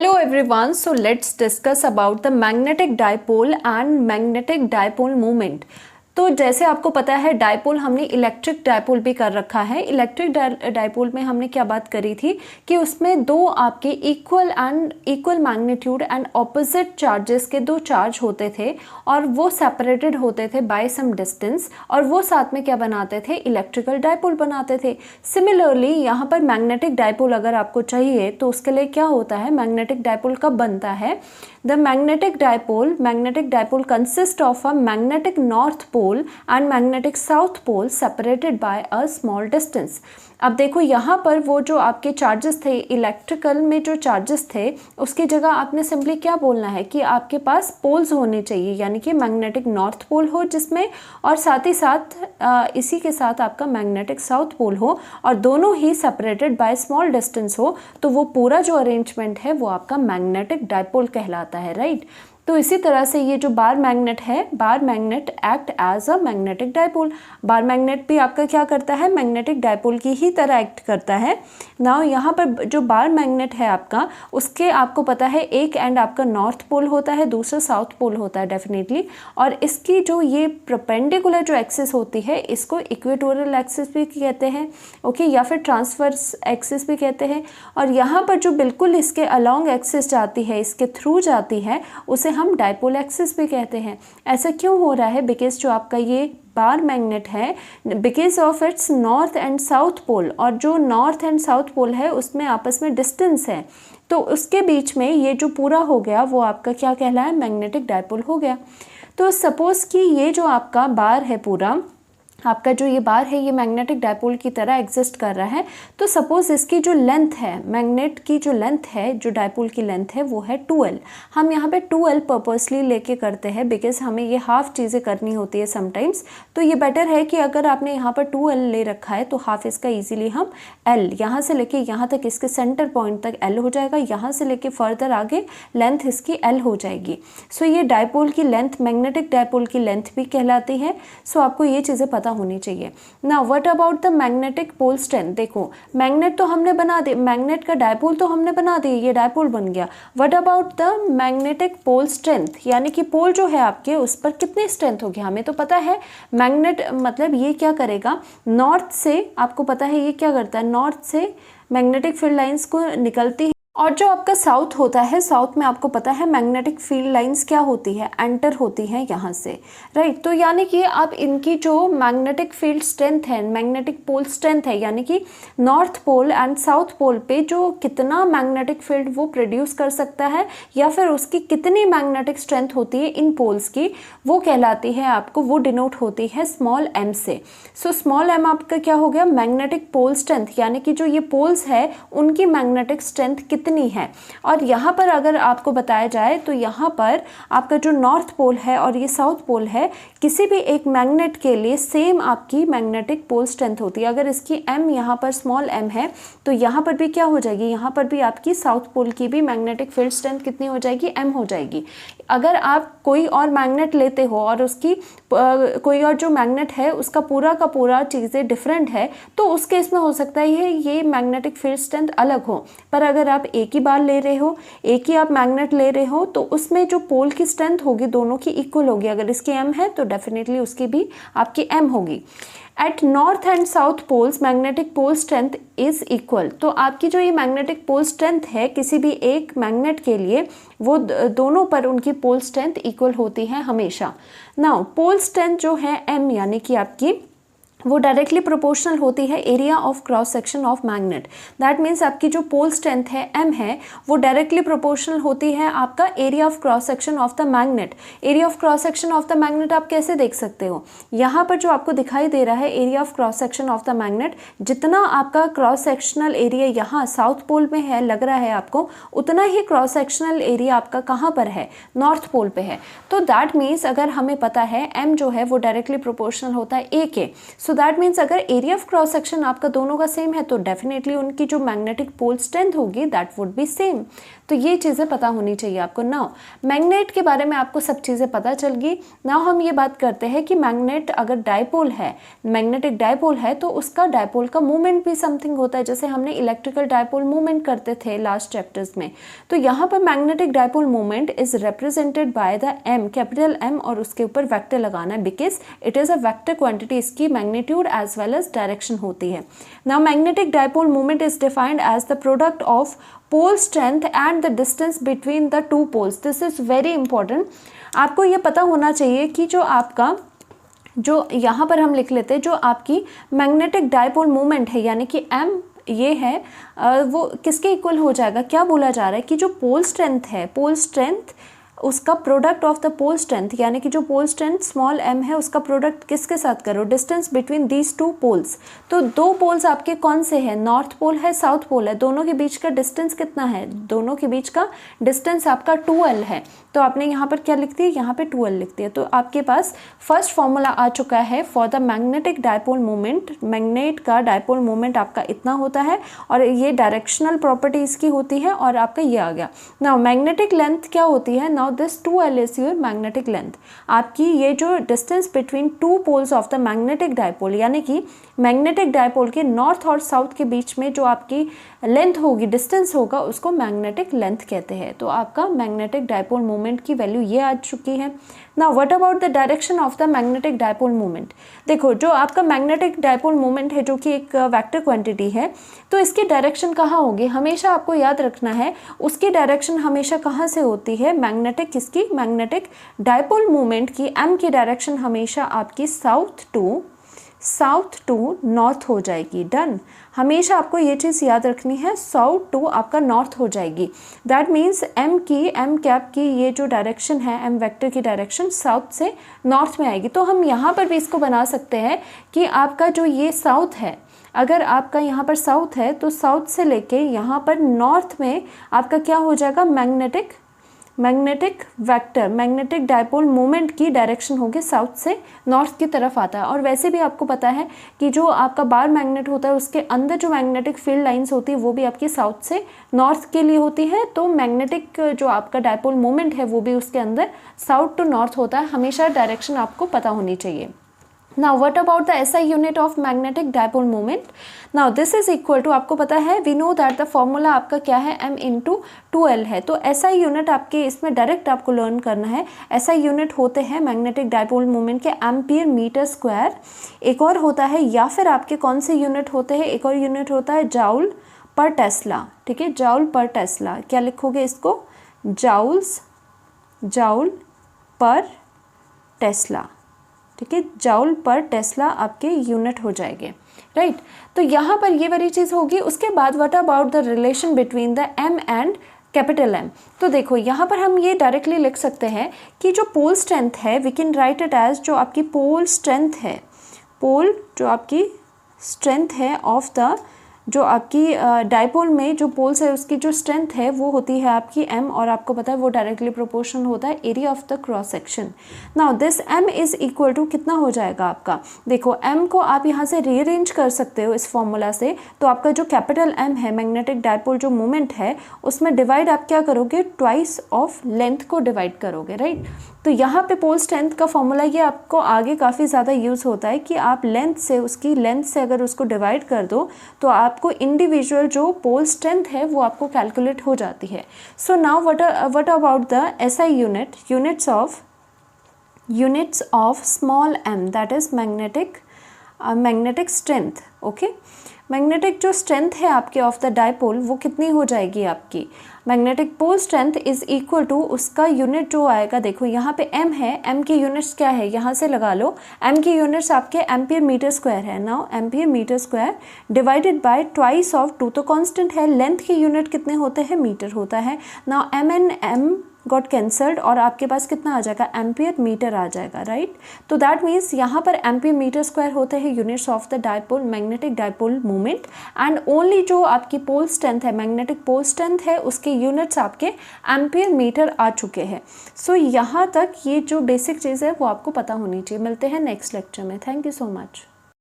Hello everyone, so let's discuss about the magnetic dipole and magnetic dipole moment. तो जैसे आपको पता है डायपोल हमने इलेक्ट्रिक डायपोल भी कर रखा है। इलेक्ट्रिक डायपोल में हमने क्या बात करी थी कि उसमें दो आपके equal magnitude and opposite charges के दो चार्ज होते थे और वो सेपरेटेड होते थे बाय सम डिस्टेंस और वो साथ में क्या बनाते थे, इलेक्ट्रिकल डायपोल बनाते थे। सिमिलरली यहाँ पर मैग्नेटिक डायपोल अगर आपको चाहिए तो उसके लिए क्या होता है, मैग्नेटिक डायपोल कब बनता है? The magnetic dipole consists of a magnetic north pole and magnetic south pole separated by a small distance. अब देखो यहाँ पर वो जो आपके चार्जेस थे, इलेक्ट्रिकल में जो चार्जेस थे उसकी जगह आपने सिंपली क्या बोलना है कि आपके पास पोल्स होने चाहिए, यानी कि मैग्नेटिक नॉर्थ पोल हो जिसमें और साथ ही साथ इसी के साथ आपका मैग्नेटिक साउथ पोल हो और दोनों ही सेपरेटेड बाय स्मॉल डिस्टेंस हो, तो वो पूरा जो अरेंजमेंट है वो आपका मैग्नेटिक डायपोल कहलाता है, राइट। तो इसी तरह से ये जो बार मैग्नेट है, bar magnet act as a magnetic dipole. Bar magnet भी आपका क्या करता है, मैग्नेटिक डायपोल की ही तरह एक्ट करता है। नाउ यहाँ पर जो बार मैग्नेट है आपका, उसके आपको पता है एक एंड आपका नॉर्थ पोल होता है, दूसरा साउथ पोल होता है डेफिनेटली, और इसकी जो ये परपेंडिकुलर जो एक्सिस होती है इसको इक्वेटोरियल एक्सिस भी कहते हैं, ओके, या फिर ट्रांसवर्स एक्सिस भी कहते हैं। और यहाँ पर जो बिल्कुल इसके अलॉन्ग एक्सिस जाती है, इसके थ्रू जाती है, उसे हम डायपोल एक्सिस भी कहते हैं। ऐसा क्यों हो रहा है? बिकॉज जो आपका ये बार मैग्नेट है, because of its north and south pole, और जो नॉर्थ एंड साउथ पोल है उसमें आपस में डिस्टेंस है, तो उसके बीच में ये जो पूरा हो गया वो आपका क्या कहलाया, मैग्नेटिक डायपोल हो गया। तो सपोज कि ये जो आपका बार है, पूरा आपका जो ये बार है ये मैग्नेटिक डायपोल की तरह एग्जिस्ट कर रहा है। तो सपोज इसकी जो लेंथ है, मैग्नेट की जो लेंथ है, जो डायपोल की लेंथ है वो है 2L। हम यहाँ पे 2L पर्पसली लेके करते हैं बिकॉज हमें ये हाफ चीज़ें करनी होती है समटाइम्स। तो ये बेटर है कि अगर आपने यहाँ पर 2L ले रखा है तो हाफ इसका ईजिली हम L, यहाँ से लेके यहाँ तक इसके सेंटर पॉइंट तक L हो जाएगा, यहाँ से लेके फर्दर आगे लेंथ इसकी L हो जाएगी। सो ये डायपोल की लेंथ मैग्नेटिक डायपोल की लेंथ भी कहलाती है। सो आपको ये चीज़ें पता होनी चाहिए। Now what about the magnetic pole strength? देखो मैग्नेट तो हमने बना दी, मैग्नेट का डायपोल तो हमने बना दी, ये डायपोल बन गया। What about the magnetic pole strength, यानी कि पोल जो है आपके उस पर कितनी स्ट्रेंथ होगी? हमें तो पता है मैग्नेट मतलब ये क्या करेगा, नॉर्थ से, आपको पता है ये क्या करता है, नॉर्थ से मैग्नेटिक फील्ड लाइंस को निकलती है, और जो आपका साउथ होता है, साउथ में आपको पता है मैग्नेटिक फील्ड लाइंस क्या होती है, एंटर होती है यहाँ से, राइट। तो यानी कि आप इनकी जो मैग्नेटिक फील्ड स्ट्रेंथ है, मैग्नेटिक पोल स्ट्रेंथ है, यानी कि north pole and south pole पे जो कितना मैग्नेटिक फील्ड वो प्रोड्यूस कर सकता है या फिर उसकी कितनी मैग्नेटिक स्ट्रेंथ होती है इन पोल्स की, वो कहलाती है आपको, वो डिनोट होती है स्मॉल m से। सो स्मॉल m आपका क्या हो गया, मैग्नेटिक पोल स्ट्रेंथ, यानी कि जो ये पोल्स है उनकी मैग्नेटिक स्ट्रेंथ कितनी है। और यहाँ पर अगर आपको बताया जाए तो यहाँ पर आपका जो नॉर्थ पोल है और ये साउथ पोल है, किसी भी एक मैग्नेट के लिए सेम आपकी मैग्नेटिक पोल स्ट्रेंथ होती है। अगर इसकी m यहाँ पर स्मॉल m है तो यहाँ पर भी क्या हो जाएगी, यहाँ पर भी आपकी साउथ पोल की भी मैग्नेटिक फील्ड स्ट्रेंथ कितनी हो जाएगी, m हो जाएगी। अगर आप कोई और मैग्नेट लेते हो और उसकी कोई और जो मैग्नेट है उसका पूरा का पूरा चीज़ें डिफरेंट है, तो उस केस में हो सकता है ये मैग्नेटिक फील्ड स्ट्रेंथ अलग हो। पर अगर आप एक ही बार ले रहे हो, एक ही आप मैग्नेट ले रहे हो, तो उसमें जो पोल की स्ट्रेंथ होगी दोनों की इक्वल होगी। अगर इसकी m है तो डेफिनेटली उसकी भी आपकी m होगी। At north and south poles magnetic pole strength is equal. तो आपकी जो ये मैग्नेटिक पोल स्ट्रेंथ है किसी भी एक मैग्नेट के लिए, वो दोनों पर उनकी पोल स्ट्रेंथ इक्वल होती है हमेशा। नाउ पोल स्ट्रेंथ जो है m, यानी कि आपकी वो डायरेक्टली प्रोपोर्शनल होती है area of cross section of magnet. That means आपकी जो पोल स्ट्रेंथ है m है वो डायरेक्टली प्रोपोर्शनल होती है आपका area of cross section of the magnet. Area of cross section of the magnet आप कैसे देख सकते हो, यहाँ पर जो आपको दिखाई दे रहा है area of cross section of the magnet, जितना आपका क्रॉस सेक्शनल एरिया यहाँ साउथ पोल में है लग रहा है आपको, उतना ही क्रॉस सेक्शनल एरिया आपका कहाँ पर है, नॉर्थ पोल पे है। तो दैट मीन्स अगर हमें पता है m जो है वो डायरेक्टली प्रोपोर्शनल होता है a के, सो दैट मीन्स अगर एरिया ऑफ क्रॉस सेक्शन आपका दोनों का सेम है तो डेफिनेटली उनकी जो मैग्नेटिक पोल स्ट्रेंथ होगी दैट वुड बी सेम। तो ये चीज़ें पता होनी चाहिए आपको। नाउ मैग्नेट के बारे में आपको सब चीज़ें पता चल गई। नाउ हम ये बात करते हैं कि मैग्नेट अगर डायपोल है, मैग्नेटिक डायपोल है, तो उसका डायपोल का मूवमेंट भी समथिंग होता है, जैसे हमने इलेक्ट्रिकल डायपोल मूवमेंट करते थे लास्ट चैप्टर्स में। तो यहाँ पर magnetic dipole movement is represented by the M, capital M, और उसके ऊपर वेक्टर लगाना है because it is a vector quantity. इसकी magnitude as well as direction होती है। Now magnetic dipole movement is defined as the product of pole strength and the distance between the two poles. This is very important. आपको ये पता होना चाहिए कि जो आपका, जो यहाँ पर हम लिख लेते हैं, जो आपकी मैग्नेटिक डायपोल मूवमेंट है यानी कि एम ये है, वो किसके इक्वल हो जाएगा, क्या बोला जा रहा है कि जो पोल स्ट्रेंथ है, पोल स्ट्रेंथ उसका product of the pole strength, यानी कि जो पोल स्ट्रेंथ स्मॉल m है उसका प्रोडक्ट किसके साथ करो, distance between these two poles. तो दो पोल्स आपके कौन से हैं, नॉर्थ पोल है, साउथ पोल है, दोनों के बीच का डिस्टेंस कितना है, दोनों के बीच का डिस्टेंस आपका 2l है। तो आपने यहाँ पर क्या लिख दिया, यहाँ पे 2l लिख दिया। तो आपके पास फर्स्ट फॉर्मूला आ चुका है for the magnetic dipole moment. Magnet का डायपोल मोमेंट आपका इतना होता है और ये डायरेक्शनल प्रॉपर्टी इसकी होती है, और आपका ये आ गया। नाउ मैग्नेटिक लेंथ क्या होती है, now this 2l is your magnetic length। आपकी ये जो distance between two poles of the magnetic dipole, यानी कि मैग्नेटिक डायपोल के नॉर्थ और साउथ के बीच में जो आपकी लेंथ होगी, डिस्टेंस होगा, उसको मैग्नेटिक लेंथ कहते हैं। तो आपका मैग्नेटिक डायपोल मोमेंट की वैल्यू ये आ चुकी है। Now what about the direction of the magnetic dipole moment. देखो जो आपका मैग्नेटिक डायपोल मोमेंट है जो कि एक वेक्टर क्वांटिटी है, तो इसकी डायरेक्शन कहाँ होगी, हमेशा आपको याद रखना है उसकी डायरेक्शन हमेशा कहाँ से होती है, मैग्नेटिक, किसकी, मैग्नेटिक डायपोल मोमेंट की एम की डायरेक्शन हमेशा आपकी साउथ टू नॉर्थ हो जाएगी। डन, हमेशा आपको ये चीज़ याद रखनी है, साउथ टू आपका नॉर्थ हो जाएगी। दैट मीन्स एम कैप की ये जो डायरेक्शन है, एम वेक्टर की डायरेक्शन साउथ से नॉर्थ में आएगी। तो हम यहाँ पर भी इसको बना सकते हैं कि आपका जो ये साउथ है, अगर आपका यहाँ पर साउथ है तो साउथ से लेके यहाँ पर नॉर्थ में आपका क्या हो जाएगा, magnetic vector, magnetic dipole moment की डायरेक्शन होगी साउथ से नॉर्थ की तरफ आता है। और वैसे भी आपको पता है कि जो आपका बार मैग्नेट होता है उसके अंदर जो मैग्नेटिक फील्ड लाइंस होती है वो भी आपकी साउथ से नॉर्थ के लिए होती है। तो मैग्नेटिक जो आपका डायपोल मोमेंट है वो भी उसके अंदर साउथ टू नॉर्थ होता है। हमेशा डायरेक्शन आपको पता होनी चाहिए। Now what about the SI unit of magnetic dipole moment? Now this is equal to, आपको पता है, we know that the formula आपका क्या है, m into 2l है। तो SI unit आपके इसमें डायरेक्ट आपको लर्न करना है। SI unit होते हैं मैग्नेटिक डायपोल मोमेंट के एम्पियर मीटर स्क्वायर। एक और होता है, या फिर आपके कौन से यूनिट होते हैं, एक और यूनिट होता है जाउल पर टेस्ला। ठीक है, जाउल पर टेस्ला, क्या लिखोगे इसको, जाउल पर टेस्ला। ठीक है, जाउल पर टेस्ला आपके यूनिट हो जाएंगे, राइट। तो यहाँ पर ये वाली चीज़ होगी। उसके बाद what about the relation between the m and capital M. तो देखो यहाँ पर हम ये डायरेक्टली लिख सकते हैं कि जो पोल स्ट्रेंथ है, we can write it as, जो आपकी पोल स्ट्रेंथ है, पोल जो आपकी स्ट्रेंथ है ऑफ द, जो आपकी डायपोल में जो पोल्स है उसकी जो स्ट्रेंथ है वो होती है आपकी m, और आपको पता है वो डायरेक्टली प्रोपोर्शनल होता है area of the cross section. Now this m is equal to कितना हो जाएगा आपका, देखो m को आप यहाँ से रीअरेंज कर सकते हो इस फॉर्मूला से। तो आपका जो कैपिटल M है, मैग्नेटिक डायपोल जो मोमेंट है, उसमें डिवाइड आप क्या करोगे, ट्वाइस ऑफ लेंथ को डिवाइड करोगे, राइट। तो यहाँ पे पोल स्ट्रेंथ का फॉर्मूला ये आपको आगे काफ़ी ज़्यादा यूज़ होता है कि आप लेंथ से, उसकी लेंथ से अगर उसको डिवाइड कर दो तो आपको इंडिविजुअल जो पोल स्ट्रेंथ है वो आपको कैलकुलेट हो जाती है। So now what about the SI unit, units of small m, that is magnetic strength. Okay, magnetic जो स्ट्रेंथ है आपके ऑफ द डायपोल वो कितनी हो जाएगी आपकी, magnetic pole strength is equal to, उसका यूनिट जो आएगा, देखो यहाँ पे m है, m की यूनिट्स क्या है, यहाँ से लगा लो, m की यूनिट्स आपके एम्पियर मीटर स्क्वायर है। Now ampere metre square divided by twice of 2, तो कांस्टेंट है, लेंथ के यूनिट कितने होते हैं, मीटर होता है। Now m and m got cancelled और आपके पास कितना आ जाएगा, एम्पियर मीटर आ जाएगा, राइट। तो दैट मीन्स यहाँ पर एम्पियर मीटर स्क्वायर होते हैं units of the dipole, magnetic dipole moment, and only जो आपकी पोल स्ट्रेंथ है, मैग्नेटिक पोल स्ट्रेंथ है, उसके यूनिट्स आपके एम्पियर मीटर आ चुके हैं। सो यहाँ तक ये जो बेसिक चीज़ है वो आपको पता होनी चाहिए। मिलते हैं नेक्स्ट लेक्चर में। Thank you so much.